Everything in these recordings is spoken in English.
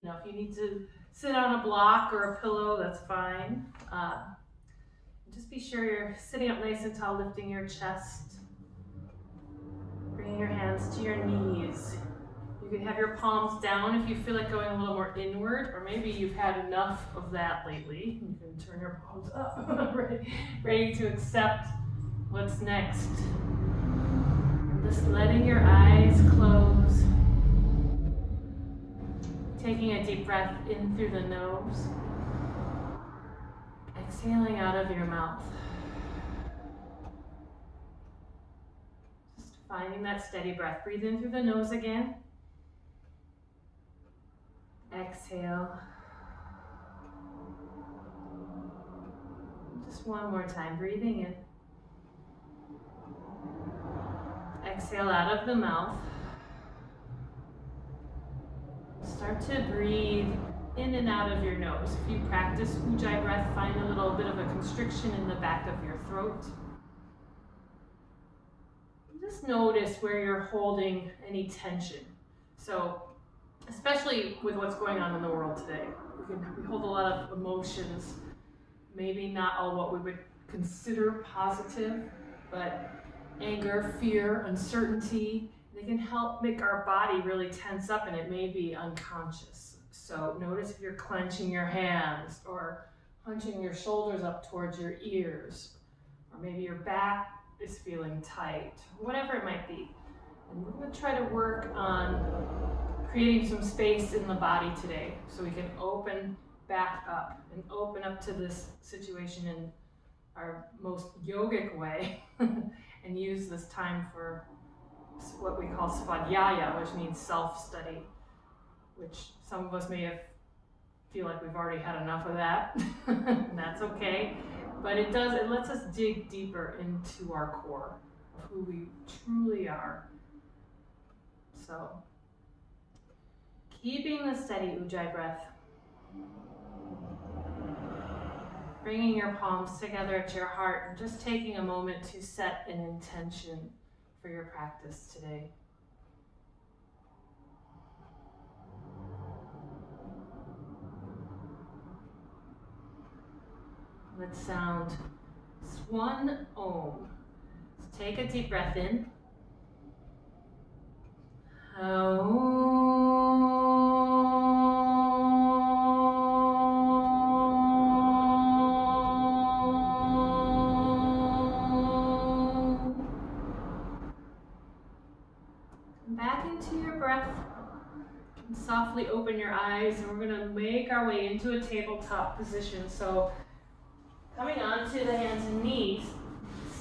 know, if you need to sit on a block or a pillow, that's fine. Just be sure you're sitting up nice and tall, lifting your chest, bringing your hands to your knees. You can have your palms down if you feel like going a little more inward, or maybe you've had enough of that lately. You can turn your palms up, ready to accept what's next. Just letting your eyes close. Taking a deep breath in through the nose. Exhaling out of your mouth. Just finding that steady breath. Breathe in through the nose again. Exhale. Just one more time. Breathing in. Exhale out of the mouth. Start to breathe in and out of your nose. If you practice Ujjayi breath, find a little bit of a constriction in the back of your throat. Just notice where you're holding any tension. So, especially with what's going on in the world today, we hold a lot of emotions, maybe not all what we would consider positive, but anger, fear, uncertainty, they can help make our body really tense up, and it may be unconscious. So notice if you're clenching your hands or hunching your shoulders up towards your ears, or maybe your back is feeling tight, whatever it might be. And we're going to try to work on creating some space in the body today so we can open back up and open up to this situation in our most yogic way and use this time for what we call svadhyaya, which means self-study, which some of us may feel like we've already had enough of that, and that's okay. But it lets us dig deeper into our core of who we truly are. So, keeping the steady Ujjayi breath, bringing your palms together at your heart, and just taking a moment to set an intention for your practice today. Let's sound Swan Om. So take a deep breath in. Back into your breath. And softly open your eyes, and we're going to make our way into a tabletop position. So coming onto the hands and knees,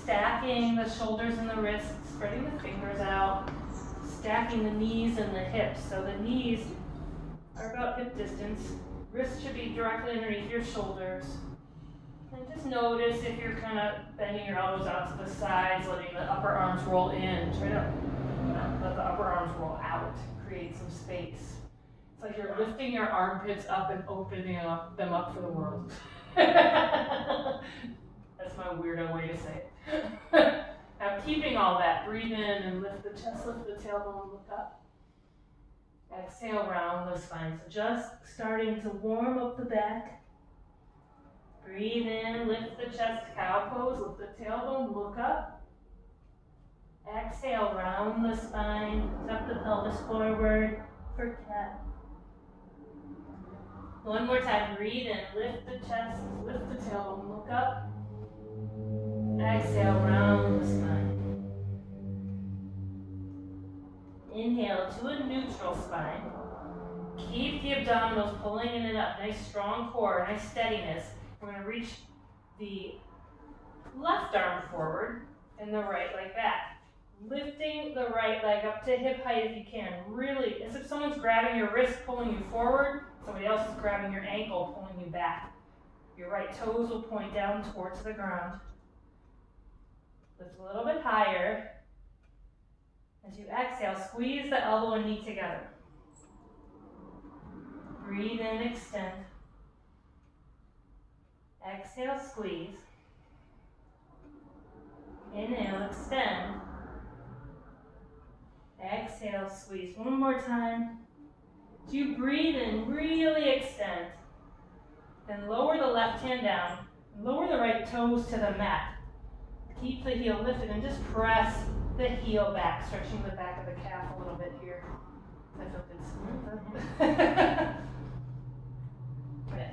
stacking the shoulders and the wrists, spreading the fingers out, stacking the knees and the hips. So the knees are about hip distance. Wrists should be directly underneath your shoulders. And just notice if you're kind of bending your elbows out to the sides, letting the upper arms roll in. Try to let the upper arms roll out. Create some space. It's like you're lifting your armpits up and opening them up for the world. That's my weirdo way to say it. Now keeping all that, breathe in and lift the chest, lift the tailbone, look up. Exhale, round the spine. So just starting to warm up the back. Breathe in, lift the chest, cow pose, lift the tailbone, look up. Exhale, round the spine, tuck the pelvis forward for cat. One more time, breathe in, lift the chest, lift the tailbone, look up. Exhale, round the spine. Inhale to a neutral spine. Keep the abdominals pulling in and up. Nice strong core, nice steadiness. We're going to reach the left arm forward and the right leg back. Lifting the right leg up to hip height if you can. Really, as if someone's grabbing your wrist, pulling you forward. Somebody else is grabbing your ankle, pulling you back. Your right toes will point down towards the ground. Lift a little bit higher. As you exhale, squeeze the elbow and knee together. Breathe in, extend. Exhale, squeeze. Inhale, extend. Exhale, squeeze. One more time. As you breathe in, really Then lower the left hand down. Lower the right toes to the mat. Keep the heel lifted and just press the heel back, stretching the back of the calf a little bit here. I feel good. Good.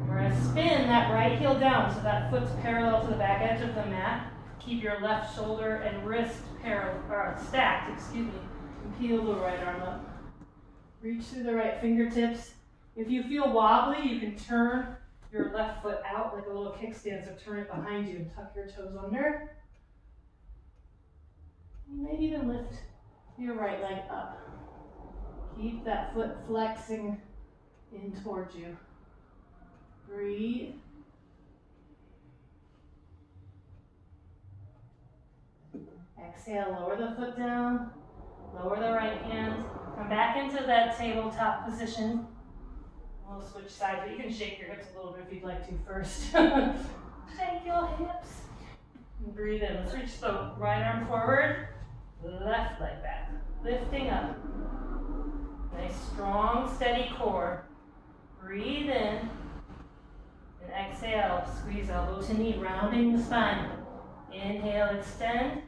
We're going to spin that right heel down so that foot's parallel to the back edge of the mat. Keep your left shoulder and wrist stacked, and peel the right arm up. Reach through the right fingertips. If you feel wobbly, you can turn your left foot out like a little kickstand, so turn it behind you and tuck your toes under. You may even lift your right leg up. Keep that foot flexing in towards you. Breathe. Exhale, lower the foot down. Lower the right hand. Come back into that tabletop position. We'll switch sides, but you can shake your hips a little bit if you'd like to first. Shake your hips. And breathe in. Let's reach the right arm forward. Left leg back. Lifting up. Nice, strong, steady core. Breathe in. And exhale. Squeeze elbow to knee, rounding the spine. Inhale, extend.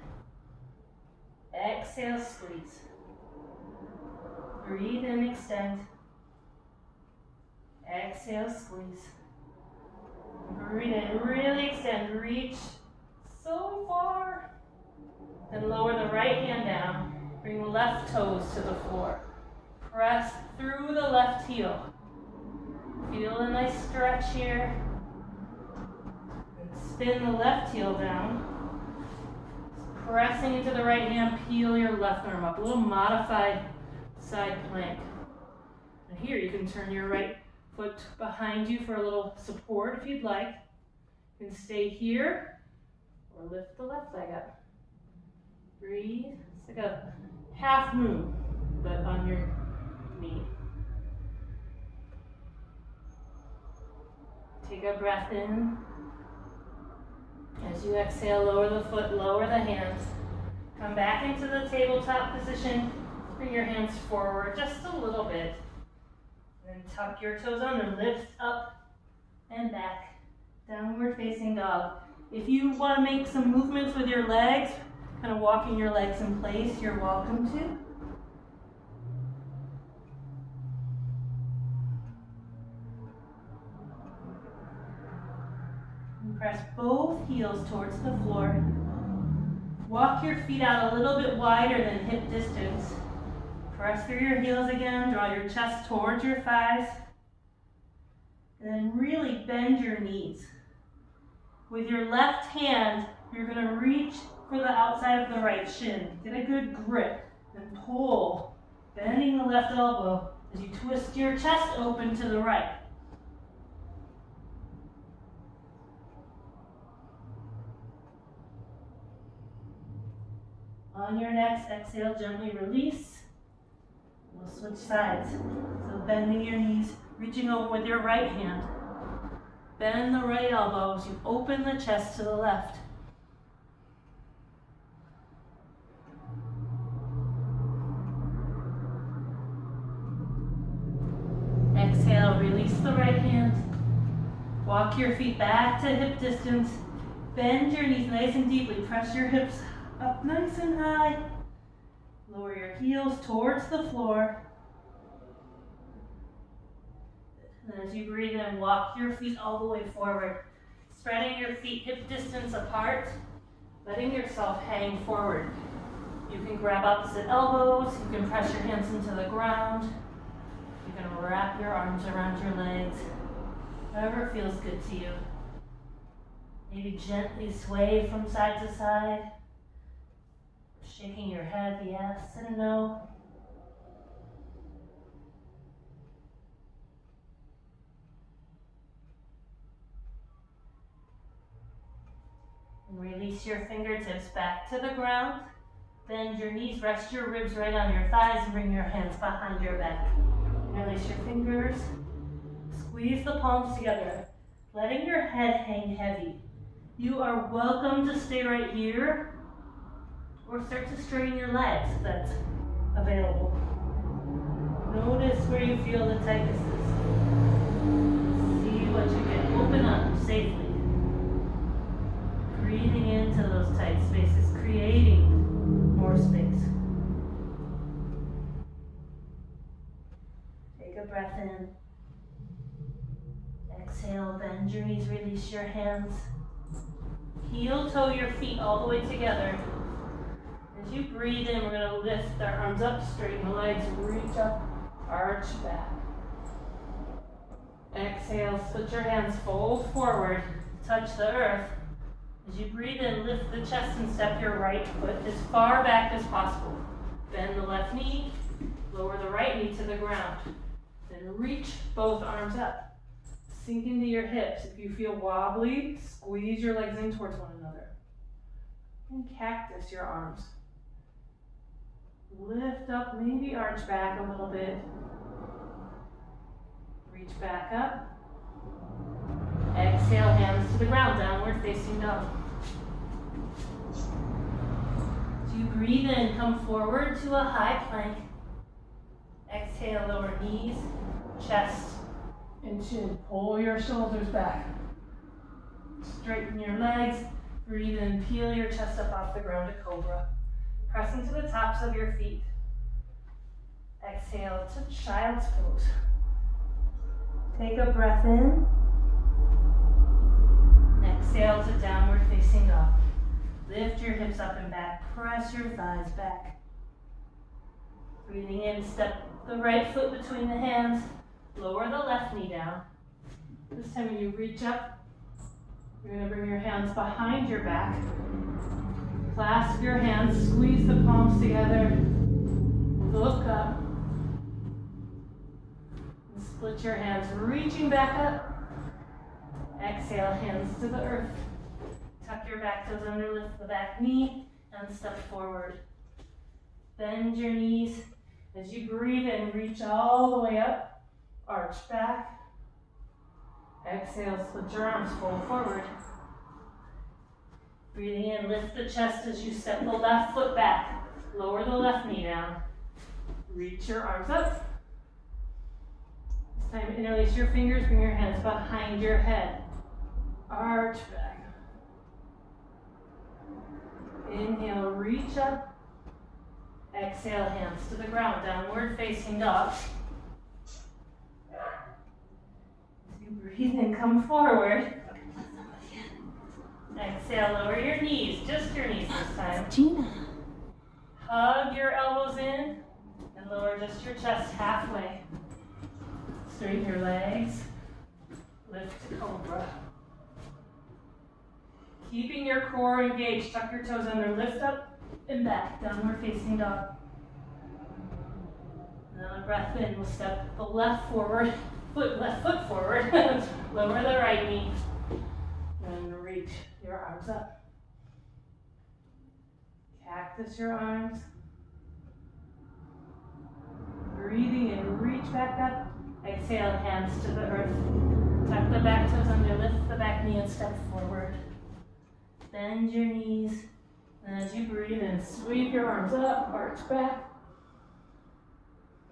Exhale, squeeze. Breathe in, extend. Exhale, squeeze. Breathe in, really extend, reach so far. Then lower the right hand down. Bring the left toes to the floor. Press through the left heel. Feel a nice stretch here. And spin the left heel down. Pressing into the right hand, peel your left arm up. A little modified side plank. And here you can turn your right foot behind you for a little support if you'd like. You can stay here or lift the left leg up. Breathe. It's like a half moon, but on your knee. Take a breath in. As you exhale, lower the foot, lower the hands. Come back into the tabletop position. Bring your hands forward just a little bit. Then tuck your toes under, lift up and back. Downward facing dog. If you want to make some movements with your legs, kind of walking your legs in place, you're welcome to. And press both heels towards the floor. Walk your feet out a little bit wider than hip distance. Press through your heels again, draw your chest towards your thighs, and then really bend your knees. With your left hand, you're going to reach for the outside of the right shin. Get a good grip and pull, bending the left elbow as you twist your chest open to the right. On your next exhale, gently release. We'll switch sides. So bending your knees, reaching over with your right hand. Bend the right elbow as you open the chest to the left. Exhale, release the right hand. Walk your feet back to hip distance. Bend your knees nice and deeply. Press your hips up nice and high. Lower your heels towards the floor. And as you breathe in, walk your feet all the way forward. Spreading your feet hip distance apart, letting yourself hang forward. You can grab opposite elbows, you can press your hands into the ground. You can wrap your arms around your legs, whatever feels good to you. Maybe gently sway from side to side. Shaking your head, yes and no. And release your fingertips back to the ground. Bend your knees, rest your ribs right on your thighs, and bring your hands behind your back. Release your fingers. Squeeze the palms together, letting your head hang heavy. You are welcome to stay right here, or start to straighten your legs if that's available. Notice where you feel the tightnesses. See what you breath in. Exhale, bend your knees, release your hands. Heel toe your feet all the way together. As you breathe in, we're going to lift our arms up, straighten the legs, reach up, arch back. Exhale, split your hands, fold forward, touch the earth. As you breathe in, lift the chest and step your right foot as far back as possible. Bend the left knee, lower the right knee to the ground. Then reach both arms up. Sink into your hips. If you feel wobbly, squeeze your legs in towards one another. And cactus your arms. Lift up, maybe arch back a little bit. Reach back up. Exhale, hands to the ground, downward facing dog. As you breathe in, come forward to a high plank. Exhale, lower knees, chest, and chin. Pull your shoulders back. Straighten your legs. Breathe in, peel your chest up off the ground to cobra. Press into the tops of your feet. Exhale to child's pose. Take a breath in. Exhale to downward facing dog. Lift your hips up and back. Press your thighs back. Breathing in, step the right foot between the hands. Lower the left knee down. This time when you reach up, you're going to bring your hands behind your back. Clasp your hands, squeeze the palms together. Look up. And split your hands, reaching back up. Exhale, hands to the earth. Tuck your back toes under, lift the back knee, and step forward. Bend your knees. As you breathe in, reach all the way up. Arch back. Exhale, split your arms, fold forward. Breathing in, lift the chest as you step the left foot back. Lower the left knee down. Reach your arms up. This time, interlace your fingers, bring your hands behind your head. Arch back. Inhale, reach up. Exhale, hands to the ground, downward facing dog. As you breathe in, come forward. Exhale, lower your knees, just your knees this time. Gina. Hug your elbows in and lower just your chest halfway. Straighten your legs. Lift to cobra. Keeping your core engaged, tuck your toes under, lift up and back, downward facing dog. Another breath in, we'll step the left foot forward, lower the right knee, and reach your arms up. Cactus your arms. Breathing in, reach back up. Exhale, hands to the earth. Tuck the back toes under, lift the back knee and step forward. Bend your knees. And as you breathe in, sweep your arms up, arch back.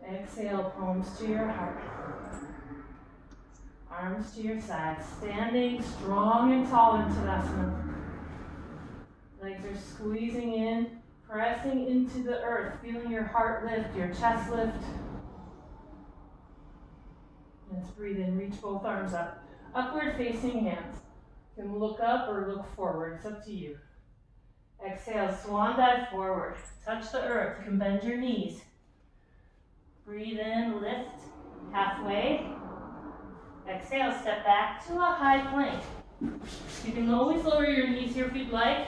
Exhale, palms to your heart. Arms to your sides, standing strong and tall in Tadasana. Legs are squeezing in, pressing into the earth, feeling your heart lift, your chest lift. Let's breathe in, reach both arms up. Upward facing hands. You can look up or look forward, it's up to you. Exhale, swan dive forward. Touch the earth, you can bend your knees. Breathe in, lift, halfway. Exhale, step back to a high plank. You can always lower your knees here if you'd like,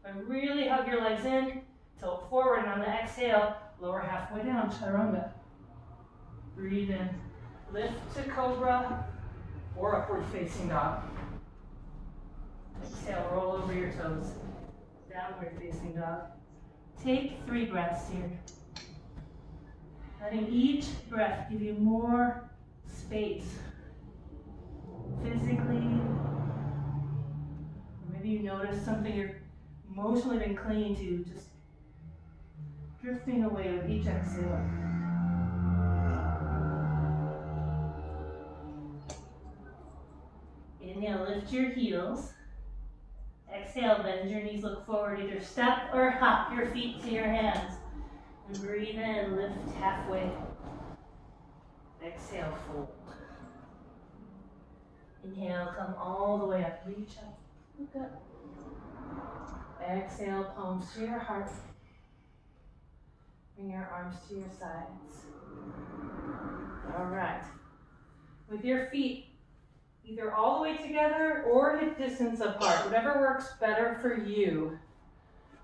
but really hug your legs in, tilt forward, and on the exhale, lower halfway down, chaturanga. Breathe in, lift to cobra, or upward facing dog. Exhale, roll over your toes, downward facing dog. Take 3 breaths here. Letting each breath give you more space. Physically, maybe you notice something you're emotionally been clinging to, just drifting away with each exhale. Inhale, lift your heels. Exhale, bend your knees, look forward, either step or hop your feet to your hands. And breathe in, lift halfway. Exhale, fold. Inhale, come all the way up. Reach up. Look up. Exhale, palms to your heart. Bring your arms to your sides. All right. With your feet either all the way together or hip distance apart, whatever works better for you.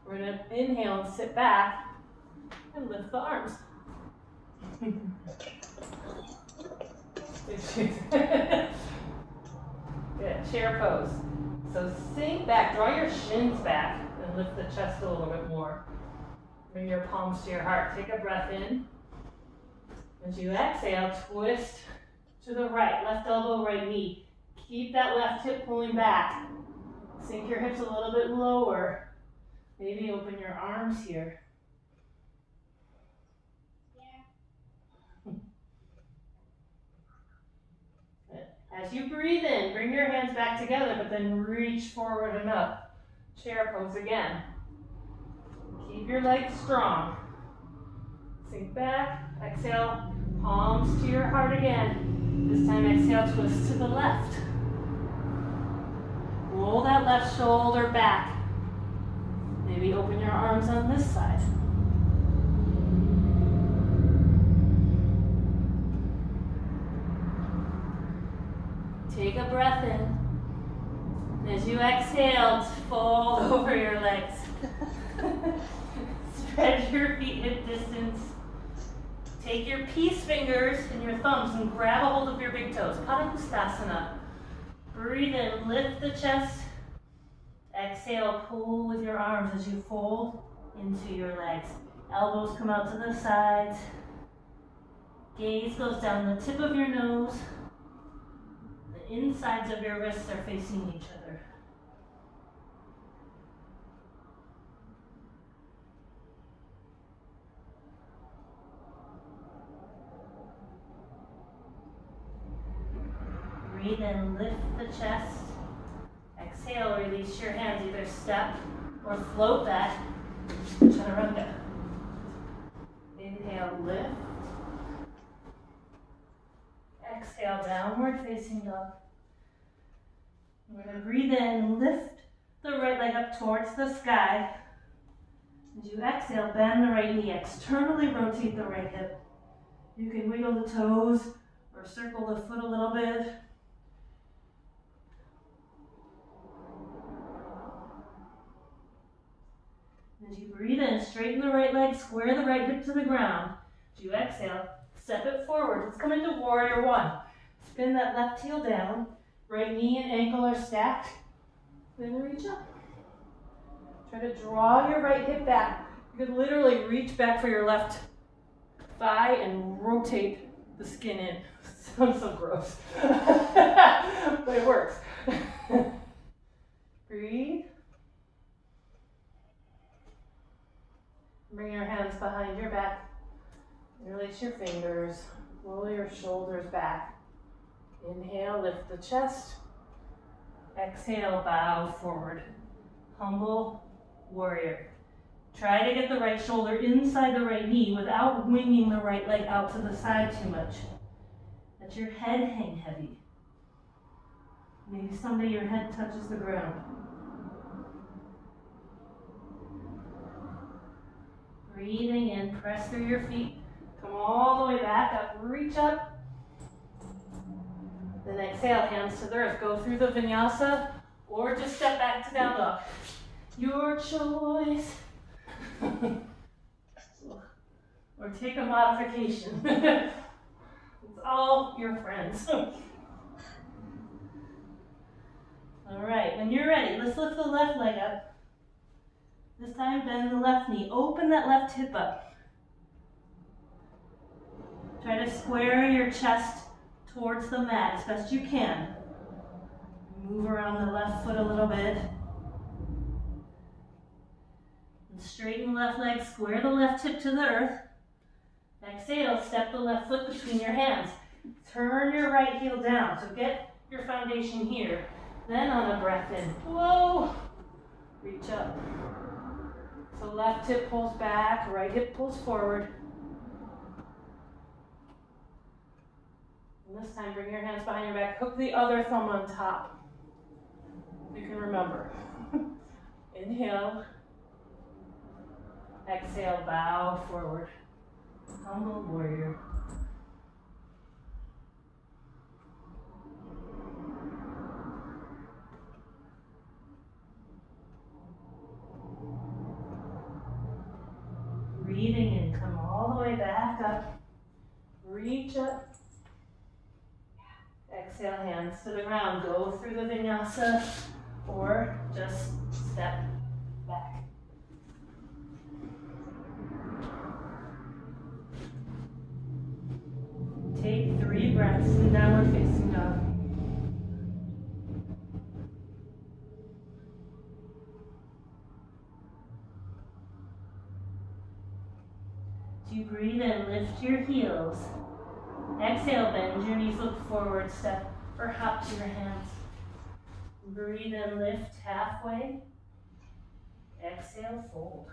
We're going to inhale and sit back and lift the arms. Good, chair pose. So sink back, draw your shins back and lift the chest a little bit more. Bring your palms to your heart. Take a breath in. As you exhale, twist to the right, left elbow, right knee. Keep that left hip pulling back. Sink your hips a little bit lower. Maybe open your arms here. As you breathe in, bring your hands back together, but then reach forward and up. Chair pose again. Keep your legs strong. Sink back, exhale, palms to your heart again. This time exhale, twist to the left. Roll that left shoulder back. Maybe open your arms on this side. Take a breath in. As you exhale, fold over your legs. Spread your feet hip distance. Take your peace fingers and your thumbs and grab a hold of your big toes. Padangusthasana. Breathe in, lift the chest. Exhale, pull with your arms as you fold into your legs. Elbows come out to the sides. Gaze goes down the tip of your nose. The insides of your wrists are facing each other. Breathe in, lift the chest. Exhale, release your hands, either step or float back. Chaturanga. Inhale, lift. Exhale, downward facing dog. We're going to breathe in, lift the right leg up towards the sky. As you exhale, bend the right knee, externally rotate the right hip. You can wiggle the toes or circle the foot a little bit. As you breathe in, straighten the right leg, square the right hip to the ground. As you exhale, step it forward. Let's come into warrior one. Spin that left heel down. Right knee and ankle are stacked. Then reach up. Try to draw your right hip back. You could literally reach back for your left thigh and rotate the skin in. Sounds so gross. But it works. Breathe. Bring your hands behind your back. Release your fingers. Roll your shoulders back. Inhale, lift the chest. Exhale, bow forward. Humble warrior. Try to get the right shoulder inside the right knee without winging the right leg out to the side too much. Let your head hang heavy. Maybe someday your head touches the ground. Breathing in, press through your feet. Come all the way back up, reach up. Then exhale, hands to the earth. Go through the vinyasa or just step back to down dog. Your choice. Or take a modification. It's all your friends. All right, when you're ready, let's lift the left leg up. This time, bend the left knee. Open that left hip up. Try to square your chest towards the mat as best you can. Move around the left foot a little bit. And straighten the left leg, square the left hip to the earth. Exhale, step the left foot between your hands. Turn your right heel down, so get your foundation here. Then on a breath in, whoa, reach up. So left hip pulls back, right hip pulls forward. And this time, bring your hands behind your back. Hook the other thumb on top. You can remember. Inhale. Exhale, bow forward. Humble warrior. Breathing in, come all the way back up. Reach up. Exhale, hands to the ground. Go through the vinyasa or just step back. Take 3 breaths in downward facing dog. As you breathe in, lift your heels. Exhale, bend your knees, look forward, step or hop to your hands. Breathe in, lift halfway. Exhale, fold.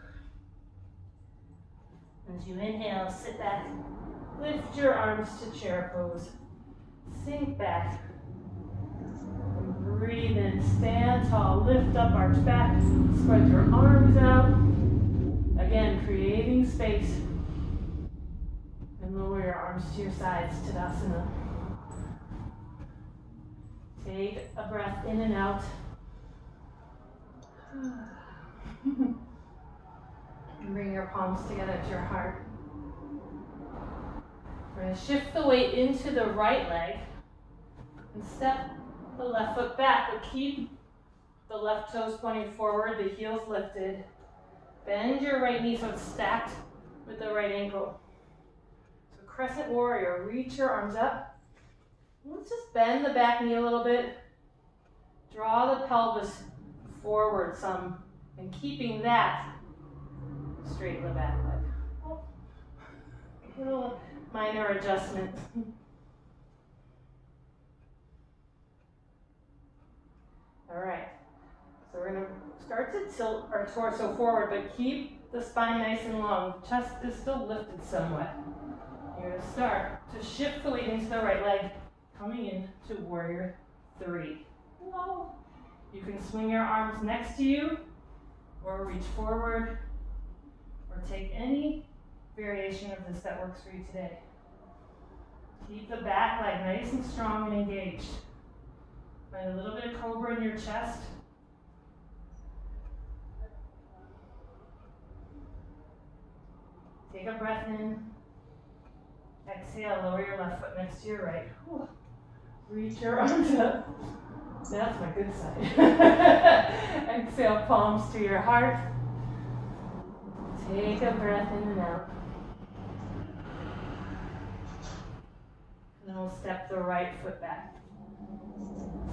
As you inhale, sit back. Lift your arms to chair pose. Sink back. And breathe in, stand tall, lift up, arch back, spread your arms out. Again, creating space. And lower your arms to your sides, Tadasana. Take a breath in and out. And bring your palms together to your heart. We're going to shift the weight into the right leg and step the left foot back, but keep the left toes pointing forward, the heels lifted. Bend your right knee so it's stacked with the right ankle. So crescent warrior, reach your arms up. Let's just bend the back knee a little bit. Draw the pelvis forward some, and keeping that straight in the back leg. Oh. Little minor adjustment. All right, so we're gonna start to tilt our torso forward, but keep the spine nice and long. Chest is still lifted somewhat. You're gonna start to shift the weight into the right leg, coming in to warrior 3. Whoa. You can swing your arms next to you, or reach forward, or take any variation of this that works for you today. Keep the back leg nice and strong and engaged. Find a little bit of cobra in your chest. Take a breath in. Exhale, lower your left foot next to your right. Whew. Reach your arms up. That's my good side. Exhale, palms to your heart. Take a breath in and out. And then we'll step the right foot back.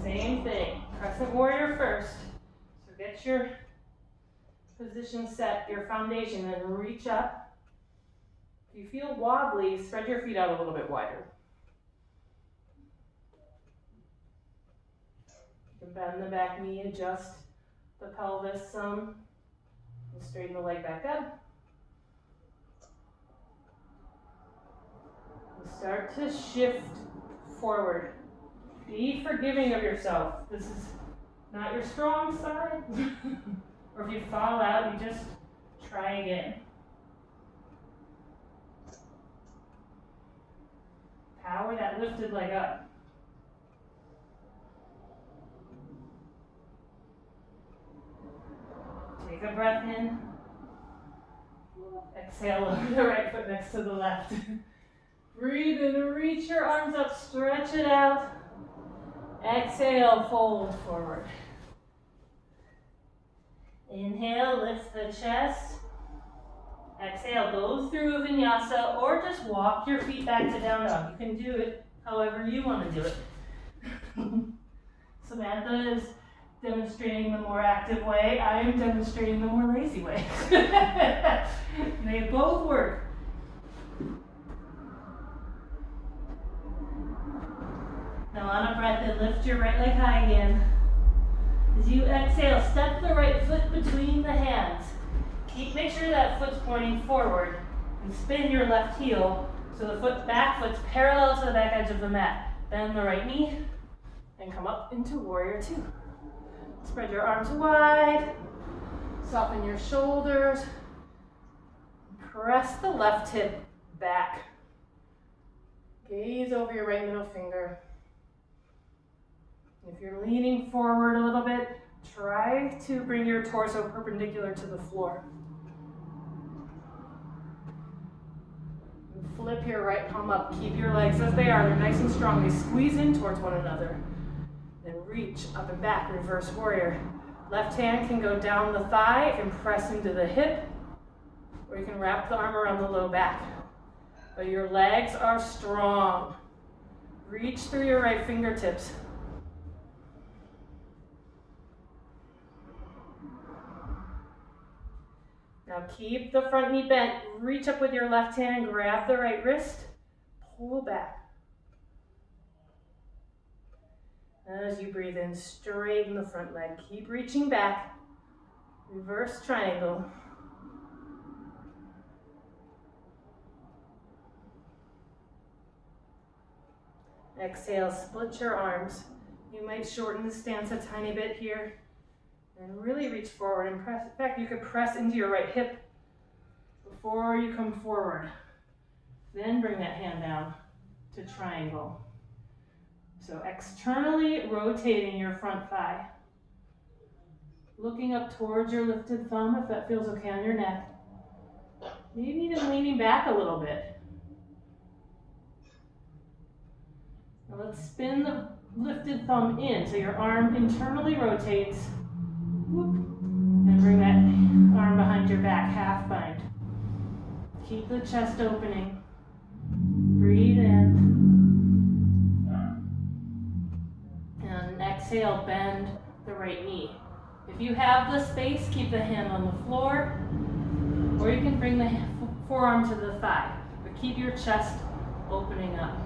Same thing, crescent warrior first. So get your position set, your foundation, and reach up. If you feel wobbly, spread your feet out a little bit wider. You can bend the back knee, adjust the pelvis some, and straighten the leg back up. And start to shift forward. Be forgiving of yourself. This is not your strong side. Or if you fall out, you just try again. Power that lifted leg up. Take a breath in. Exhale, over the right foot next to the left. Breathe in, reach your arms up, stretch it out. Exhale, fold forward. Inhale, lift the chest. Exhale, go through a vinyasa or just walk your feet back to down dog. You can do it however you want to do it. Samantha is demonstrating the more active way. I am demonstrating the more lazy way. They both work. Now on a breath in, lift your right leg high again. As you exhale, step the right foot between the hands. Make sure that foot's pointing forward and spin your left heel so the back foot's parallel to the back edge of the mat. Bend the right knee and come up into warrior two. Spread your arms wide, soften your shoulders, press the left hip back. Gaze over your right middle finger. If you're leaning forward a little bit, try to bring your torso perpendicular to the floor. Flip your right palm up. Keep your legs as they are. They're nice and strong. They squeeze in towards one another. Then reach up and back, reverse warrior. Left hand can go down the thigh and press into the hip, or you can wrap the arm around the low back. But your legs are strong. Reach through your right fingertips. Now keep the front knee bent. Reach up with your left hand, grab the right wrist, pull back. As you breathe in, straighten the front leg. Keep reaching back. Reverse triangle. Exhale, split your arms. You might shorten the stance a tiny bit here. And really reach forward and press. In fact, you could press into your right hip before you come forward. Then bring that hand down to triangle. So externally rotating your front thigh. Looking up towards your lifted thumb if that feels okay on your neck. Maybe even leaning back a little bit. Now let's spin the lifted thumb in so your arm internally rotates. Whoop. And bring that arm behind your back, half bind. Keep the chest opening. Breathe in. And exhale, bend the right knee. If you have the space, keep the hand on the floor, or you can bring the forearm to the thigh, but keep your chest opening up.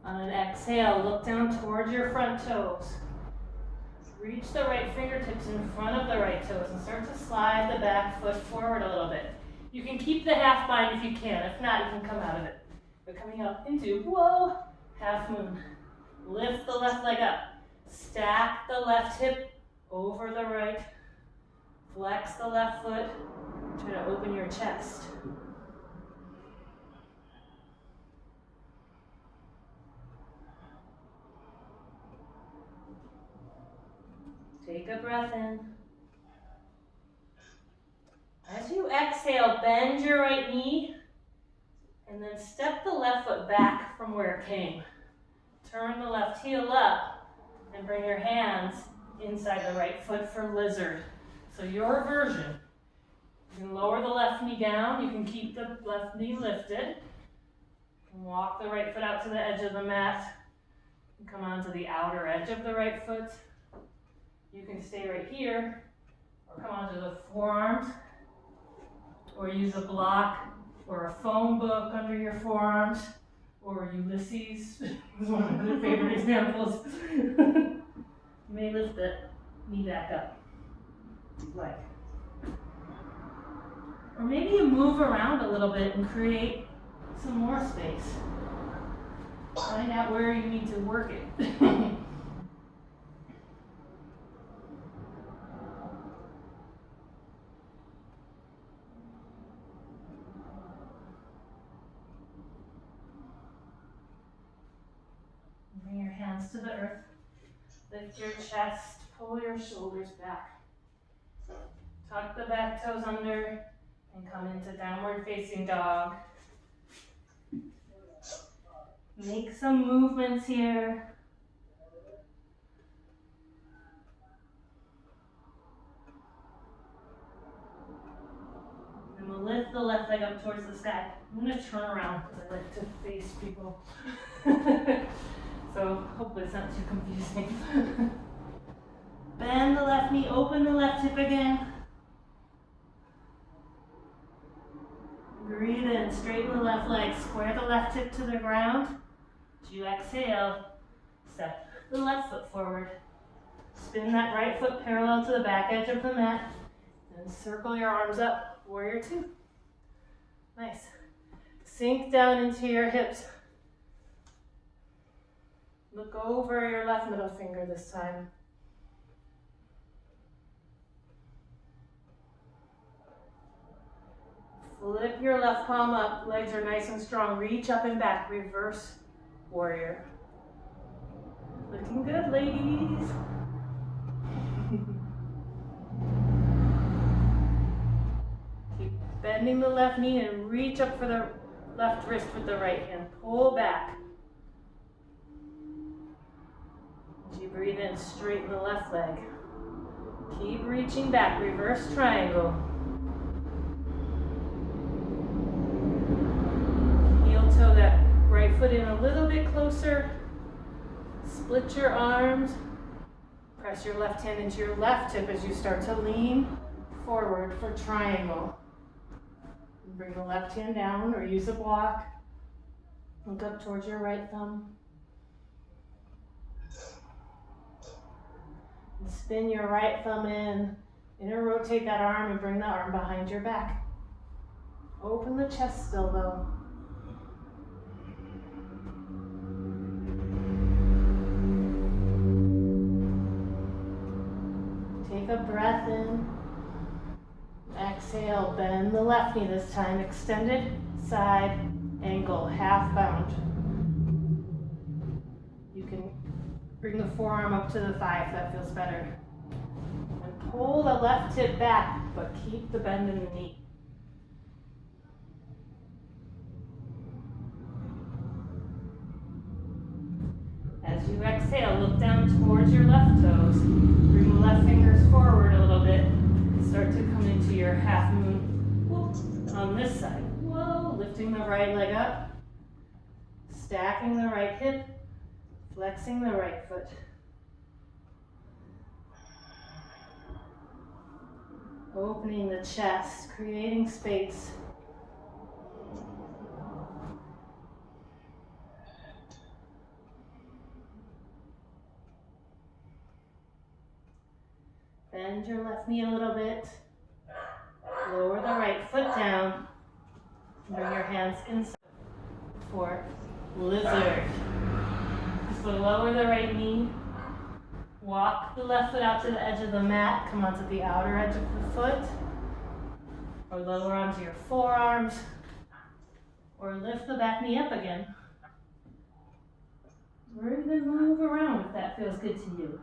On an exhale, look down towards your front toes. Reach the right fingertips in front of the right toes and start to slide the back foot forward a little bit. You can keep the half bind if you can. If not, you can come out of it. We're coming up into, whoa, half moon. Lift the left leg up. Stack the left hip over the right. Flex the left foot. Try to open your chest. Take a breath in. As you exhale, bend your right knee and then step the left foot back from where it came. Turn the left heel up and bring your hands inside the right foot for lizard. So your version. You can lower the left knee down. You can keep the left knee lifted. You can walk the right foot out to the edge of the mat and come onto the outer edge of the right foot. You can stay right here or come onto the forearms or use a block or a phone book under your forearms or Ulysses is one of my favorite examples. You may lift the knee back up, like. Or maybe you move around a little bit and create some more space. Find out where you need to work it. Bring your hands to the earth. Lift your chest, pull your shoulders back. Tuck the back toes under and come into downward facing dog. Make some movements here. And we'll lift the left leg up towards the sky. I'm going to turn around because I like to face people. So hopefully it's not too confusing. Bend the left knee, open the left hip again. Breathe in, straighten the left leg, square the left hip to the ground. As you exhale, step the left foot forward. Spin that right foot parallel to the back edge of the mat. Then circle your arms up, Warrior two. Nice. Sink down into your hips. Look over your left middle finger this time. Flip your left palm up. Legs are nice and strong. Reach up and back. Reverse warrior. Looking good, ladies. Keep bending the left knee and reach up for the left wrist with the right hand. Pull back. As you breathe in, straighten the left leg. Keep reaching back. Reverse triangle. Heel toe that right foot in a little bit closer. Split your arms. Press your left hand into your left hip as you start to lean forward for triangle. Bring the left hand down or use a block. Look up towards your right thumb. And spin your right thumb in. Inner rotate that arm and bring the arm behind your back. Open the chest still though. Take a breath in. Exhale, bend the left knee this time. Extended side angle, half bound. You can bring the forearm up to the thigh if that feels better. And pull the left hip back, but keep the bend in the knee. As you exhale, look down towards your left toes. Bring the left fingers forward a little bit. Start to come into your half moon. Whoop, on this side. Whoa, lifting the right leg up. Stacking the right hip. Flexing the right foot. Opening the chest, creating space. Bend your left knee a little bit. Lower the right foot down. Bring your hands inside for lizard. So lower the right knee. Walk the left foot out to the edge of the mat. Come onto the outer edge of the foot. Or lower onto your forearms. Or lift the back knee up again. Or even move around if that feels good to you.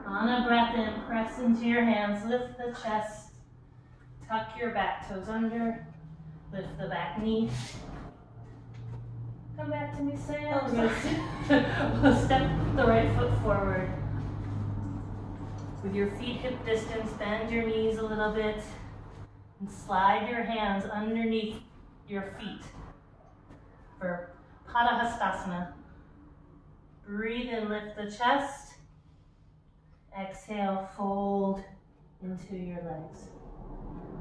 On a breath in, press into your hands, lift the chest, tuck your back toes under, lift the back knee. Come back to me, Sam. We'll step the right foot forward. With your feet hip distance, bend your knees a little bit and slide your hands underneath your feet for Padahastasana. Breathe in, lift the chest. Exhale, fold into your legs.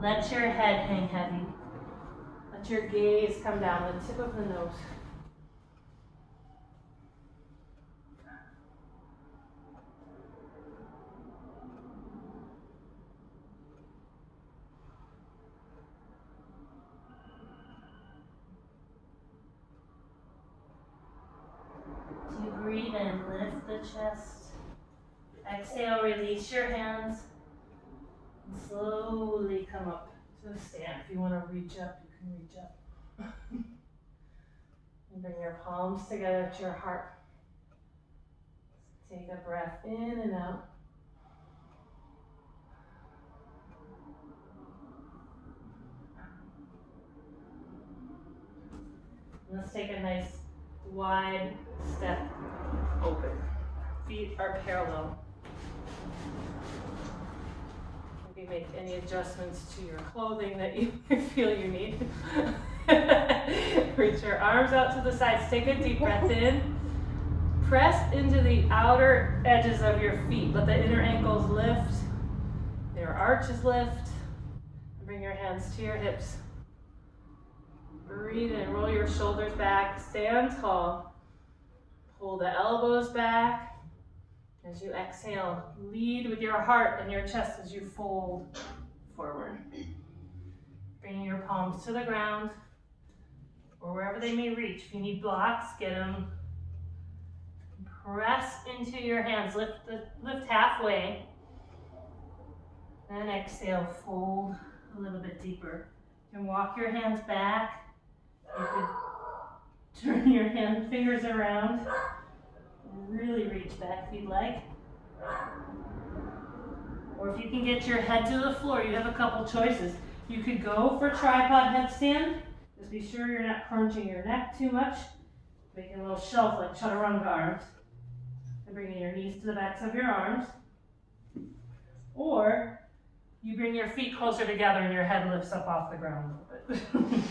Let your head hang heavy. Let your gaze come down the tip of the nose. As you breathe in, lift the chest. Exhale, release your hands, and slowly come up to a stand. If you want to reach up, you can reach up. And bring your palms together to your heart. Take a breath in and out. Let's take a nice wide step open. Feet are parallel. Maybe make any adjustments to your clothing that you feel you need. Reach your arms out to the sides. Take a deep breath in. Press into the outer edges of your feet. Let the inner ankles lift, your arches lift. Bring your hands to your hips. Breathe in, roll your shoulders back, stand tall. Pull the elbows back. As you exhale, lead with your heart and your chest as you fold forward. Bringing your palms to the ground or wherever they may reach. If you need blocks, get them. Press into your hands, lift halfway. And exhale, fold a little bit deeper. You can walk your hands back. You could turn your fingers around. Really reach back if you'd like. Or if you can get your head to the floor, you have a couple choices. You could go for tripod headstand. Just be sure you're not crunching your neck too much. Making a little shelf like chaturanga arms. And bringing your knees to the backs of your arms. Or you bring your feet closer together and your head lifts up off the ground a little bit.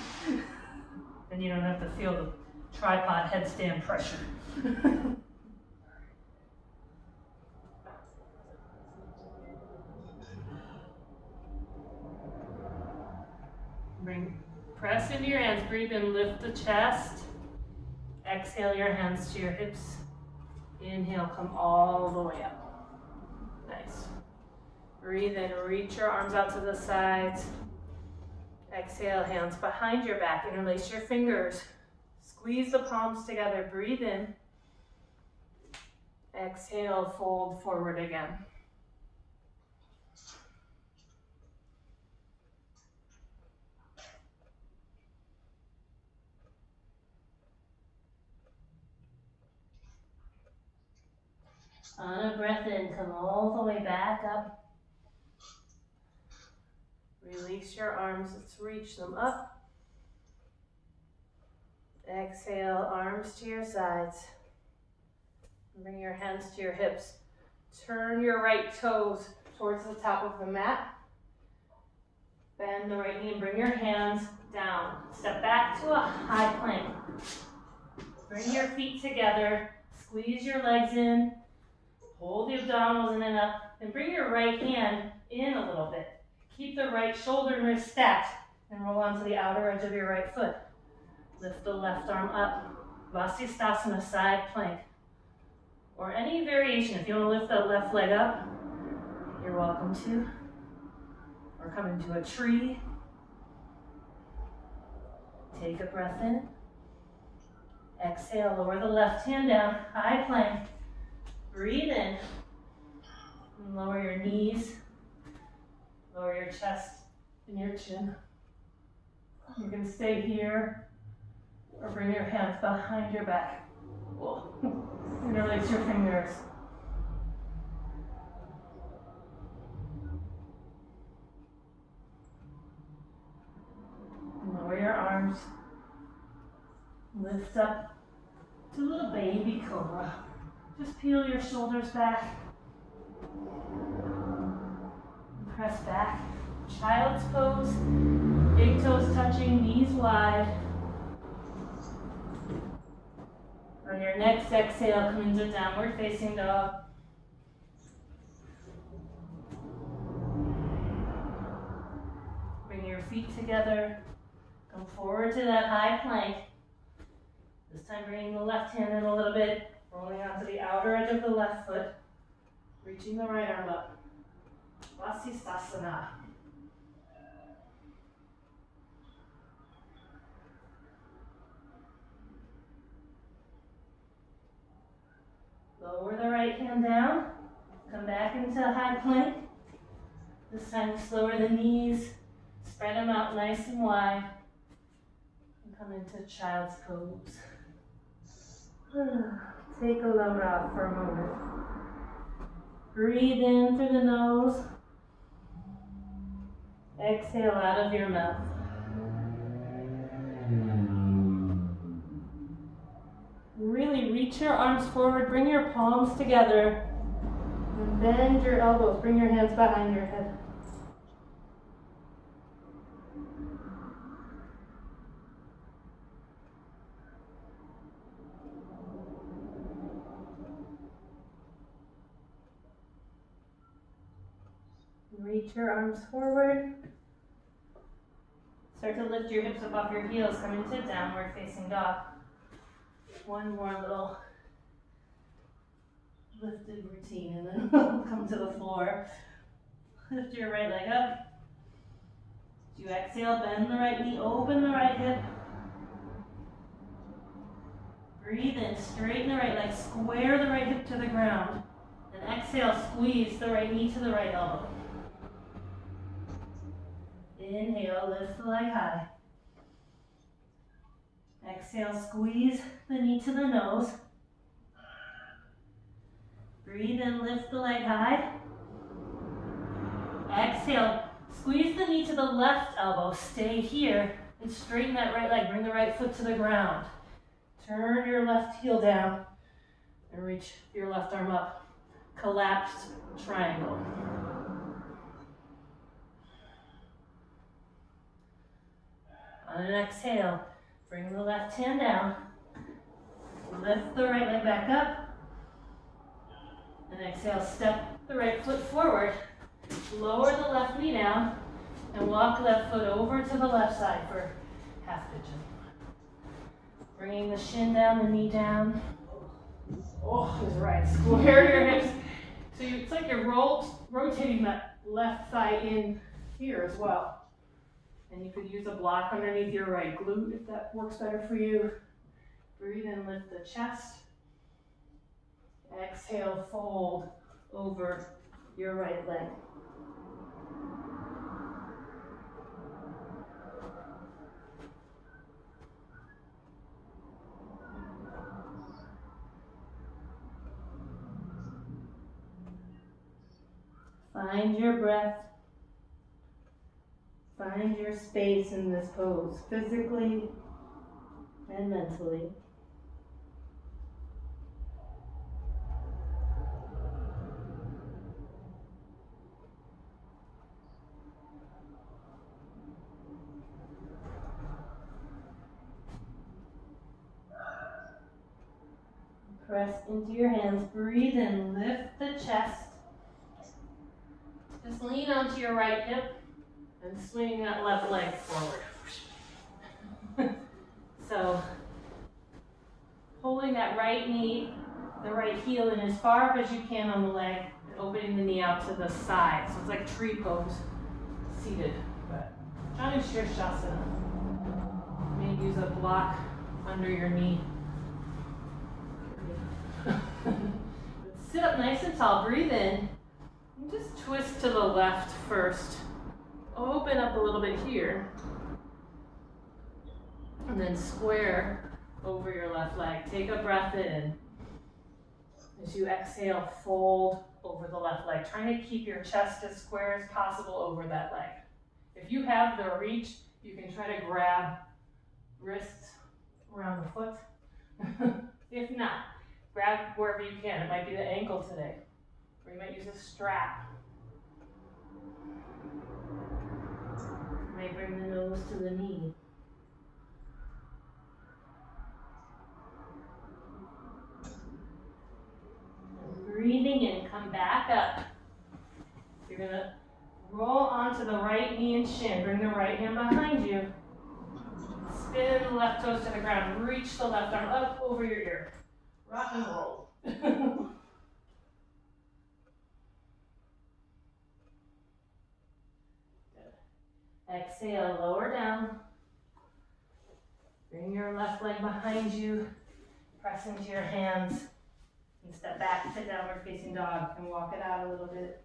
Then you don't have to feel the tripod headstand pressure. Press into your hands, breathe in, lift the chest. Exhale your hands to your hips. Inhale, come all the way up. Nice. Breathe in, reach your arms out to the sides. Exhale, hands behind your back, interlace your fingers. Squeeze the palms together, breathe in. Exhale, fold forward again. On a breath in, come all the way back up. Release your arms, let's reach them up. Exhale, arms to your sides. Bring your hands to your hips. Turn your right toes towards the top of the mat. Bend the right knee and bring your hands down. Step back to a high plank. Bring your feet together. Squeeze your legs in. Hold the abdominals in and up. And bring your right hand in a little bit. Keep the right shoulder and wrist stacked. And roll onto the outer edge of your right foot. Lift the left arm up. Vasisthasana, side plank. Or any variation. If you want to lift that left leg up, you're welcome to. Or come into a tree. Take a breath in. Exhale, lower the left hand down, high plank. Breathe in. And lower your knees. Lower your chest and your chin. You can stay here or bring your hands behind your back. Whoa. Interlace your fingers. Lower your arms. Lift up to little baby cobra. Just peel your shoulders back. Press back. Child's pose. Big toes touching, knees wide. On your next exhale, come into downward facing dog. Bring your feet together. Come forward to that high plank. This time bringing the left hand in a little bit, rolling onto the outer edge of the left foot, reaching the right arm up. Vasisthasana. Lower the right hand down, come back into high plank. This time lower the knees, spread them out nice and wide, and come into child's pose. Take a load off for a moment. Breathe in through the nose. Exhale out of your mouth. Really reach your arms forward, bring your palms together, and bend your elbows, bring your hands behind your head. Reach your arms forward. Start to lift your hips up off your heels, come into downward facing dog. One more little lifted routine and then we'll come to the floor. Lift your right leg up. As you exhale, bend the right knee, open the right hip. Breathe in, straighten the right leg, square the right hip to the ground. And exhale, squeeze the right knee to the right elbow. Inhale, lift the leg high. Exhale, squeeze the knee to the nose. Breathe in, lift the leg high. Exhale, squeeze the knee to the left elbow. Stay here and straighten that right leg. Bring the right foot to the ground. Turn your left heel down and reach your left arm up. Collapsed triangle. On an exhale, bring the left hand down. Lift the right leg back up. And exhale, step the right foot forward. Lower the left knee down and walk left foot over to the left side for half pigeon. Bringing the shin down, the knee down. Oh, that's right. Square your hips. So it's like you're rotating that left thigh in here as well. And you could use a block underneath your right glute if that works better for you. Breathe in, lift the chest. Exhale, fold over your right leg. Find your breath. Find your space in this pose, physically and mentally. Press into your hands. Breathe in, lift the chest. Just lean onto your right hip and swing that left leg forward. So, holding that right knee, the right heel in as far up as you can on the leg, and opening the knee out to the side. So it's like tree pose, seated. But Janushirshasana. You may use a block under your knee. Sit up nice and tall, breathe in, and just twist to the left first. Open up a little bit here, and then square over your left leg. Take a breath in. As you exhale, fold over the left leg, trying to keep your chest as square as possible over that leg. If you have the reach, you can try to grab wrists around the foot. If not, grab wherever you can. It might be the ankle today, or you might use a strap. You might bring the nose to the knee. And breathing in, come back up. You're going to roll onto the right knee and shin. Bring the right hand behind you. Spin the left toes to the ground. Reach the left arm up over your ear. Rock and roll. Exhale, lower down. Bring your left leg behind you. Press into your hands. And step back to downward facing dog and walk it out a little bit.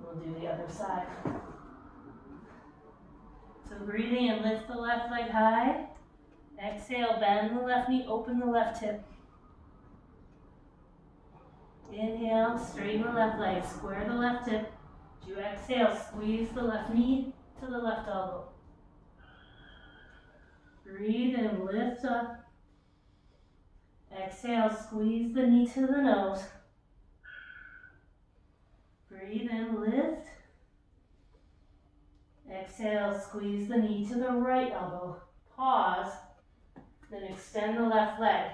We'll do the other side. So breathing and lift the left leg high. Exhale, bend the left knee, open the left hip. Inhale, straighten the left leg, square the left hip. As you exhale, squeeze the left knee to the left elbow. Breathe and lift up. Exhale, squeeze the knee to the nose. Breathe and lift. Exhale, squeeze the knee to the right elbow. Pause. Then extend the left leg.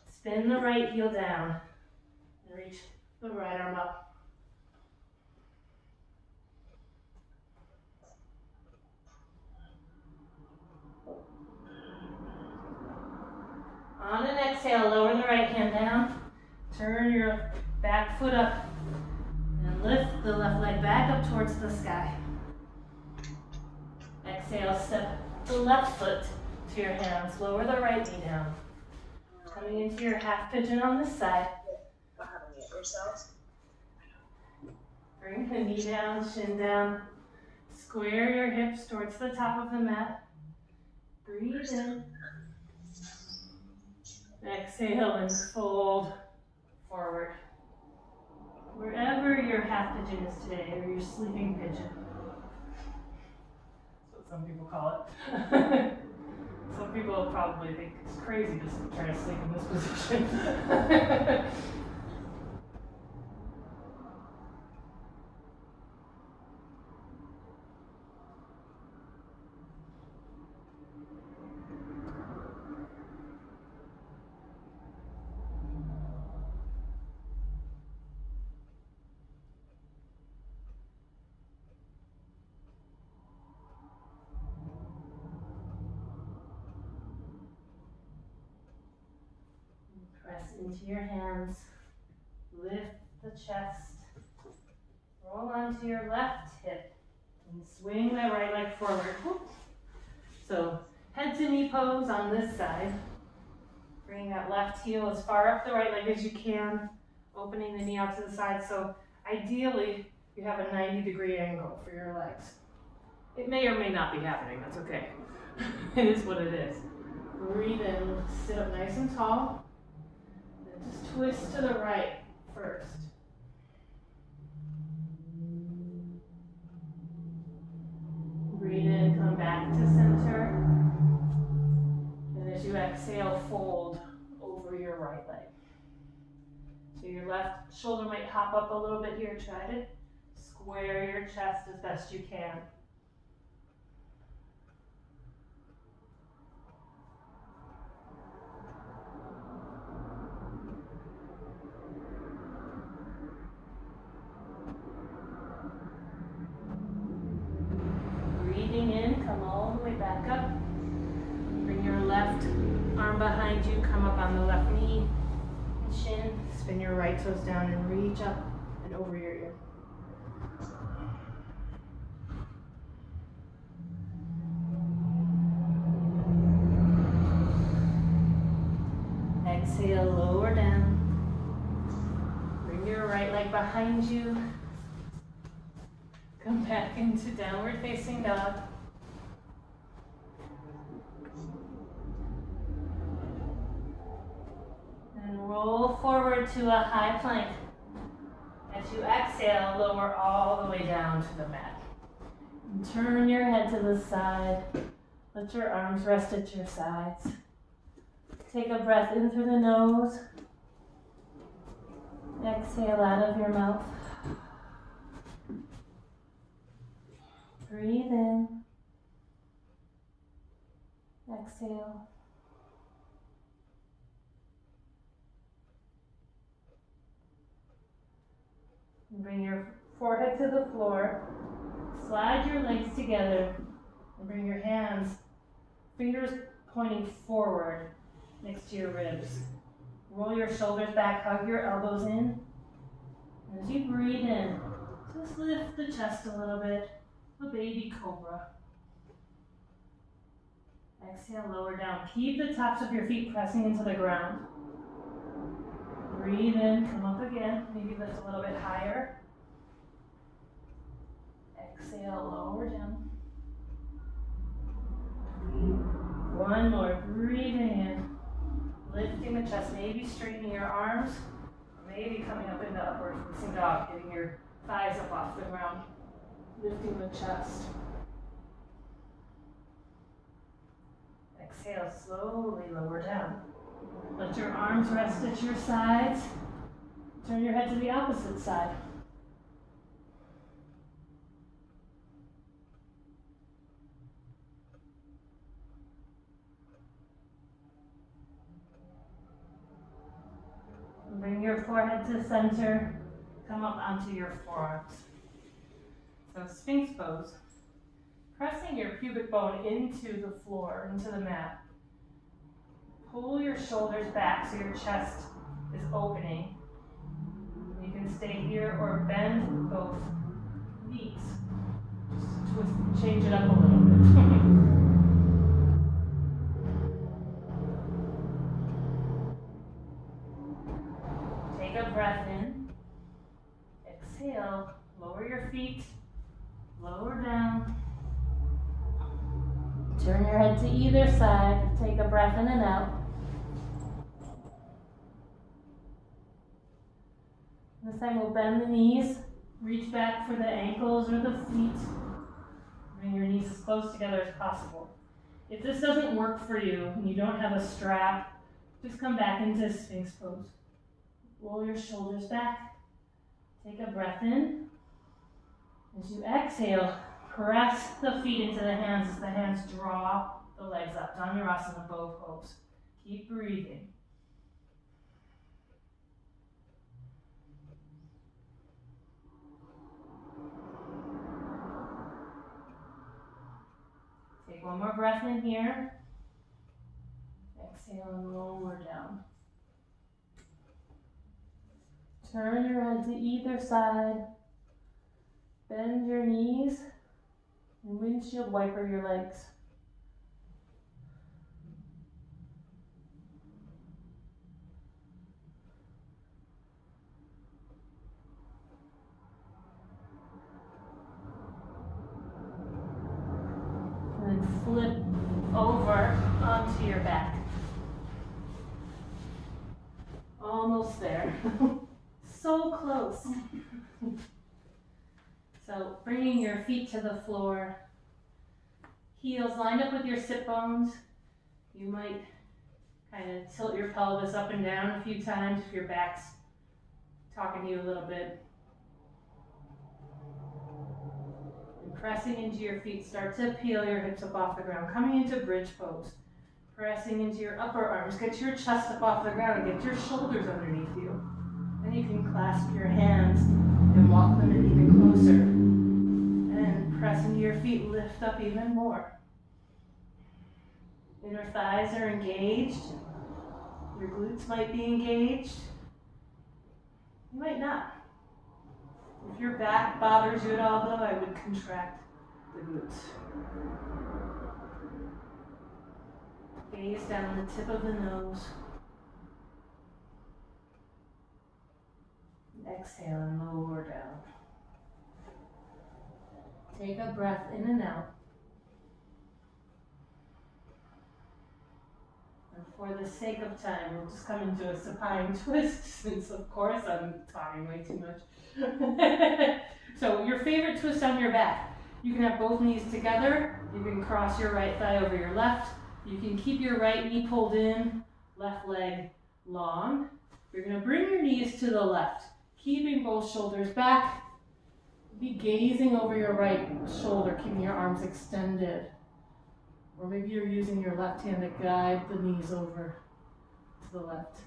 Spin the right heel down. And reach the right arm up. On an exhale, lower the right hand down. Turn your back foot up and lift the left leg back up towards the sky. Exhale, step the left foot to your hands. Lower the right knee down. Coming into your half pigeon on this side. Bring the knee down, shin down. Square your hips towards the top of the mat. Breathe in. Exhale and fold forward. Wherever your half pigeon is today, or your sleeping pigeon. That's what some people call it. Some people probably think it's crazy to try to sleep in this position. Press into your hands, lift the chest, roll onto your left hip, and swing that right leg forward. So head to knee pose on this side. Bring that left heel as far up the right leg as you can, opening the knee out to the side. So ideally, you have a 90-degree angle for your legs. It may or may not be happening, that's okay. It is what it is. Breathe in, sit up nice and tall. Just twist to the right first. Breathe in, come back to center. And as you exhale, fold over your right leg. So your left shoulder might hop up a little bit here. Try to square your chest as best you can. Breathing in, come all the way back up. Bring your left arm behind you, come up on the left knee and shin. Spin your right toes down and reach up and over your ear. Exhale, lower down. Bring your right leg behind you. Come back into downward facing dog. And roll forward to a high plank. As you exhale, lower all the way down to the mat. And turn your head to the side. Let your arms rest at your sides. Take a breath in through the nose. Exhale out of your mouth. Breathe in. Exhale. And bring your forehead to the floor. Slide your legs together and bring your hands, fingers pointing forward next to your ribs. Roll your shoulders back, hug your elbows in. And as you breathe in, just lift the chest a little bit, a baby cobra. Exhale, lower down. Keep the tops of your feet pressing into the ground. Breathe in, come up again, maybe lift a little bit higher. Exhale, lower down. One more, breathing in. Lifting the chest, maybe straightening your arms, maybe coming up into upward facing dog, getting your thighs up off the ground, lifting the chest. Exhale, slowly lower down. Let your arms rest at your sides. Turn your head to the opposite side. Bring your forehead to center. come up onto your forearms. So Sphinx pose. Pressing your pubic bone into the floor, into the mat. Pull your shoulders back so your chest is opening. You can stay here or bend both knees. Just twist, change it up a little bit. Take a breath in. Exhale. Lower your feet. Lower down. Turn your head to either side. Take a breath in and out. This time we'll bend the knees. Reach back for the ankles or the feet. Bring your knees as close together as possible. If this doesn't work for you and you don't have a strap, just come back into Sphinx pose. Roll your shoulders back. Take a breath in. As you exhale, press the feet into the hands as the hands draw the legs up. Dhanurasana, bow pose. Keep breathing. Take one more breath in here. Exhale and lower down. Turn your head to either side. Bend your knees and windshield wiper your legs. And then flip over onto your back. Almost there. So close. So bringing your feet to the floor, heels lined up with your sit bones. You might kind of tilt your pelvis up and down a few times if your back's talking to you a little bit. And pressing into your feet, start to peel your hips up off the ground, coming into bridge pose. Pressing into your upper arms, get your chest up off the ground and get your shoulders underneath you. Then you can clasp your hands and walk them in even closer. And press into your feet, lift up even more. Inner thighs are engaged. Your glutes might be engaged. You might not. If your back bothers you at all though, I would contract the glutes. Gaze down the tip of the nose. Exhale and lower down. Take a breath in and out. And for the sake of time, we'll just come into a supine twist since, of course, I'm talking way too much. So your favorite twist on your back. You can have both knees together. You can cross your right thigh over your left. You can keep your right knee pulled in, left leg long. You're going to bring your knees to the left, keeping both shoulders back. Be gazing over your right shoulder, keeping your arms extended. Or maybe you're using your left hand to guide the knees over to the left.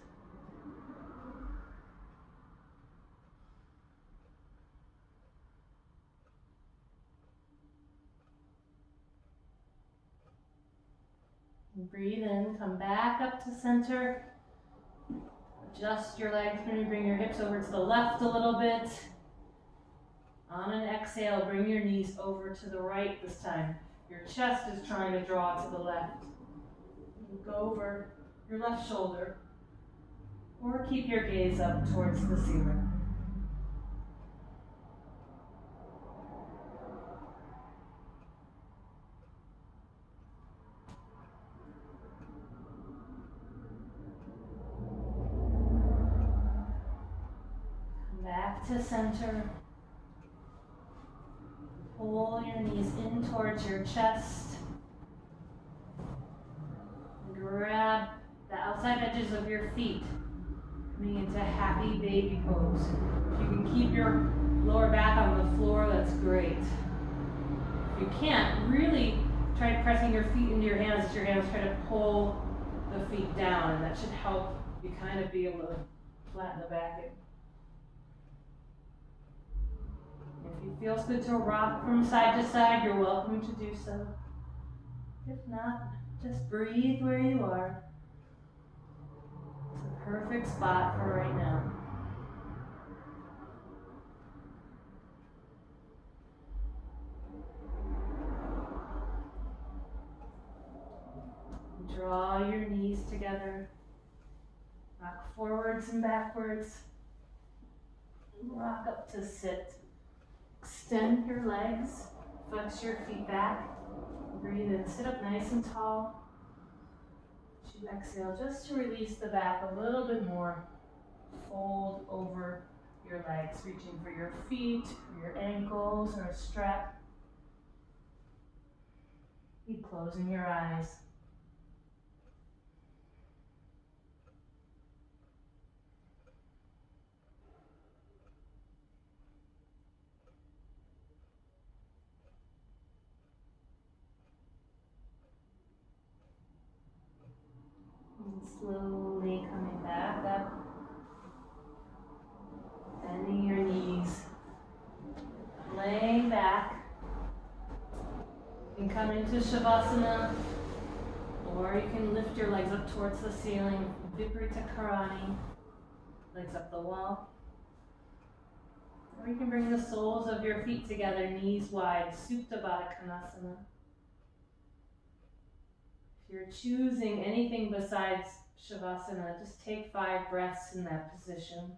And breathe in, come back up to center. Adjust your legs, maybe bring your hips over to the left a little bit. On an exhale, bring your knees over to the right this time. Your chest is trying to draw to the left. Go over your left shoulder, or keep your gaze up towards the ceiling. Come back to center. Pull your knees in towards your chest. Grab the outside edges of your feet, coming into happy baby pose. If you can keep your lower back on the floor, that's great. If you can't, really try pressing your feet into your hands as your hands try to pull the feet down, and that should help you kind of be able to flatten the back. feels good to rock from side to side, you're welcome to do so. If not, just breathe where you are. It's a perfect spot for right now. Draw your knees together. Rock forwards and backwards. Rock up to sit. Extend your legs. Flex your feet back. Breathe in. Sit up nice and tall. As you exhale, just to release the back a little bit more. Fold over your legs, reaching for your feet, or your ankles, or a strap. Keep closing your eyes. And slowly coming back up. Bending your knees. Laying back. You can come into Shavasana, or you can lift your legs up towards the ceiling, Viparita Karani, legs up the wall. Or you can bring the soles of your feet together, knees wide, Supta Baddha Konasana. If you're choosing anything besides Shavasana, just take 5 breaths in that position.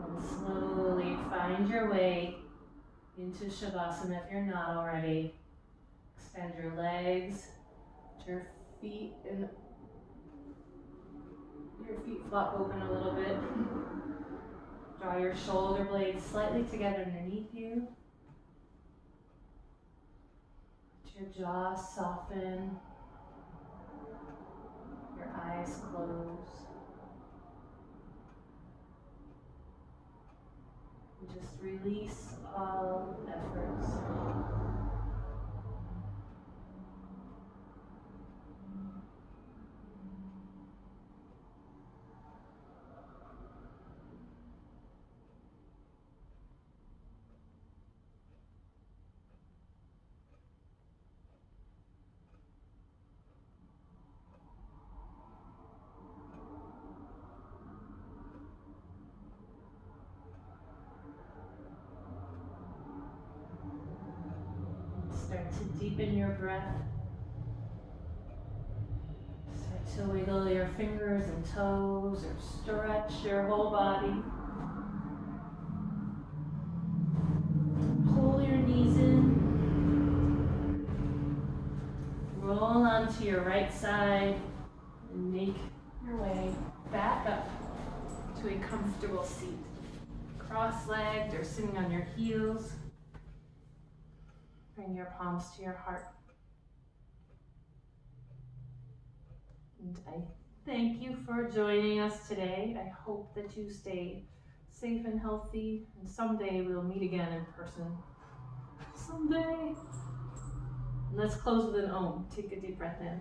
And slowly find your way into Shavasana if you're not already. Extend your legs, let your feet flop open a little bit. Draw your shoulder blades slightly together underneath you. Let your jaw soften. Your eyes close. And just release all efforts. Start to deepen your breath. Start to wiggle your fingers and toes or stretch your whole body. Pull your knees in. Roll onto your right side and make your way back up to a comfortable seat. Cross-legged or sitting on your heels. Bring your palms to your heart. And I thank you for joining us today. I hope that you stay safe and healthy, and someday we'll meet again in person. Someday. And let's close with an Om. Take a deep breath in.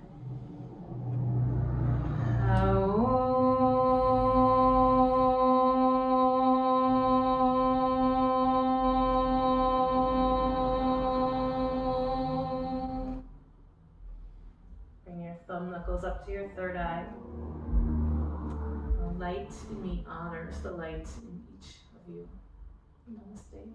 Bring your thumb knuckles up to your third eye. The light in me honors the light in each of you. Namaste.